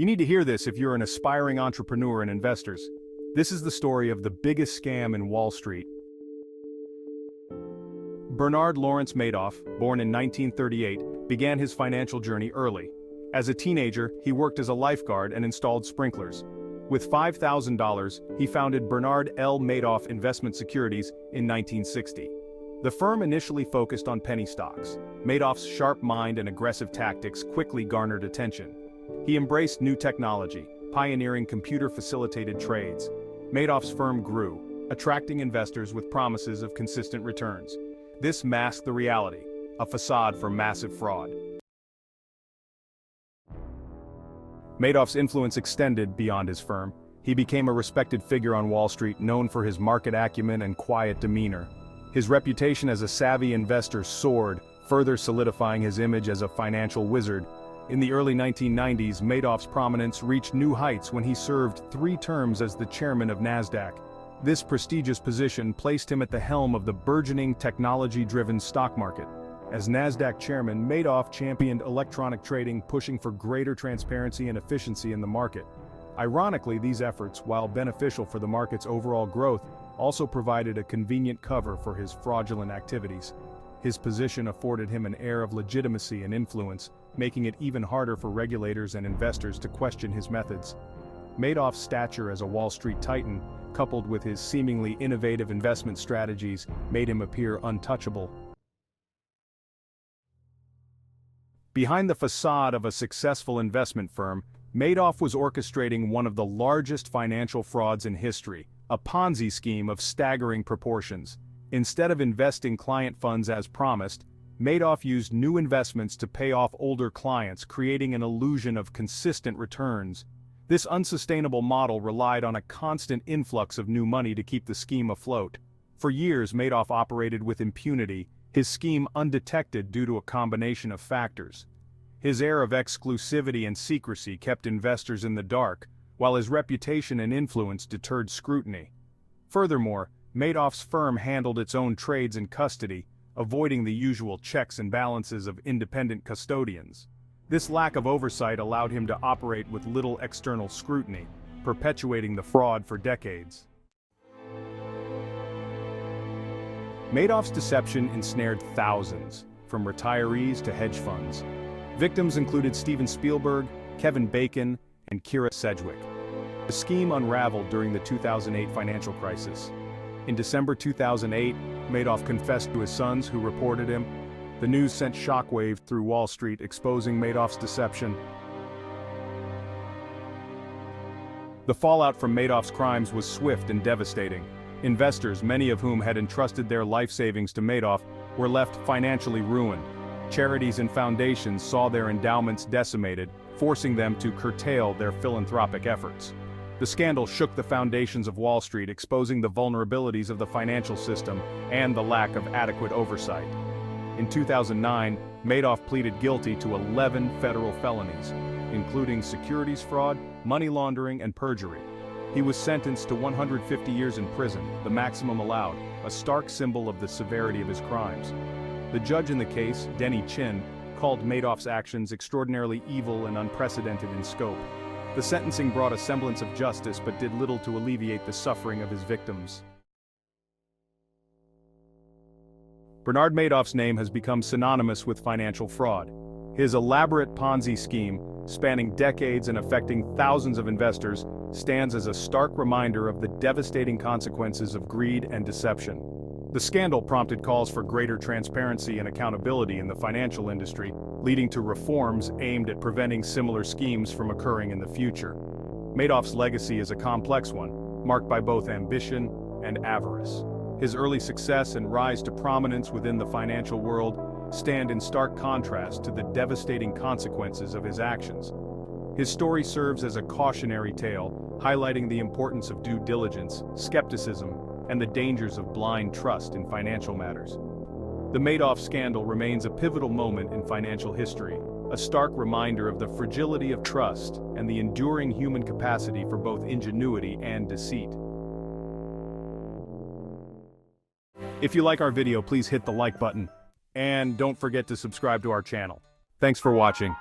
You need to hear this if you're an aspiring entrepreneur and investors. This is the story of the biggest scam in Wall Street. Bernard Lawrence Madoff, born in 1938, began his financial journey early. As a teenager, he worked as a lifeguard and installed sprinklers. With $5,000, he founded Bernard L. Madoff Investment Securities in 1960. The firm initially focused on penny stocks. Madoff's sharp mind and aggressive tactics quickly garnered attention. He embraced new technology, pioneering computer-facilitated trades. Madoff's firm grew, attracting investors with promises of consistent returns. This masked the reality, a facade for massive fraud. Madoff's influence extended beyond his firm. He became a respected figure on Wall Street, known for his market acumen and quiet demeanor. His reputation as a savvy investor soared, further solidifying his image as a financial wizard. In the early 1990s, Madoff's prominence reached new heights when he served 3 terms as the chairman of NASDAQ. This prestigious position placed him at the helm of the burgeoning technology-driven stock market. As NASDAQ chairman, Madoff championed electronic trading, pushing for greater transparency and efficiency in the market. Ironically, these efforts, while beneficial for the market's overall growth, also provided a convenient cover for his fraudulent activities. His position afforded him an air of legitimacy and influence, making it even harder for regulators and investors to question his methods. Madoff's stature as a Wall Street titan, coupled with his seemingly innovative investment strategies, made him appear untouchable. Behind the facade of a successful investment firm, Madoff was orchestrating one of the largest financial frauds in history, a Ponzi scheme of staggering proportions. Instead of investing client funds as promised, Madoff used new investments to pay off older clients, creating an illusion of consistent returns. This unsustainable model relied on a constant influx of new money to keep the scheme afloat. For years, Madoff operated with impunity, his scheme undetected due to a combination of factors. His air of exclusivity and secrecy kept investors in the dark, while his reputation and influence deterred scrutiny. Furthermore, Madoff's firm handled its own trades in custody, avoiding the usual checks and balances of independent custodians. This lack of oversight allowed him to operate with little external scrutiny, perpetuating the fraud for decades. Madoff's deception ensnared thousands, from retirees to hedge funds. Victims included Steven Spielberg, Kevin Bacon, and Kira Sedgwick. The scheme unraveled during the 2008 financial crisis. In December 2008, Madoff confessed to his sons, who reported him. The news sent shockwave through Wall Street, exposing Madoff's deception. The fallout from Madoff's crimes was swift and devastating. Investors, many of whom had entrusted their life savings to Madoff, were left financially ruined. Charities and foundations saw their endowments decimated, forcing them to curtail their philanthropic efforts. The scandal shook the foundations of Wall Street, exposing the vulnerabilities of the financial system and the lack of adequate oversight. In 2009, Madoff pleaded guilty to 11 federal felonies, including securities fraud, money laundering, and perjury. He was sentenced to 150 years in prison, the maximum allowed, a stark symbol of the severity of his crimes. The judge in the case, Denny Chin, called Madoff's actions extraordinarily evil and unprecedented in scope. The sentencing brought a semblance of justice but did little to alleviate the suffering of his victims. Bernard Madoff's name has become synonymous with financial fraud. His elaborate Ponzi scheme, spanning decades and affecting thousands of investors, stands as a stark reminder of the devastating consequences of greed and deception. The scandal prompted calls for greater transparency and accountability in the financial industry, leading to reforms aimed at preventing similar schemes from occurring in the future. Madoff's legacy is a complex one, marked by both ambition and avarice. His early success and rise to prominence within the financial world stand in stark contrast to the devastating consequences of his actions. His story serves as a cautionary tale, highlighting the importance of due diligence, skepticism, and the dangers of blind trust in financial matters. The Madoff scandal remains a pivotal moment in financial history, a stark reminder of the fragility of trust and the enduring human capacity for both ingenuity and deceit. If you like our video, please hit the like button, and don't forget to subscribe to our channel. Thanks for watching.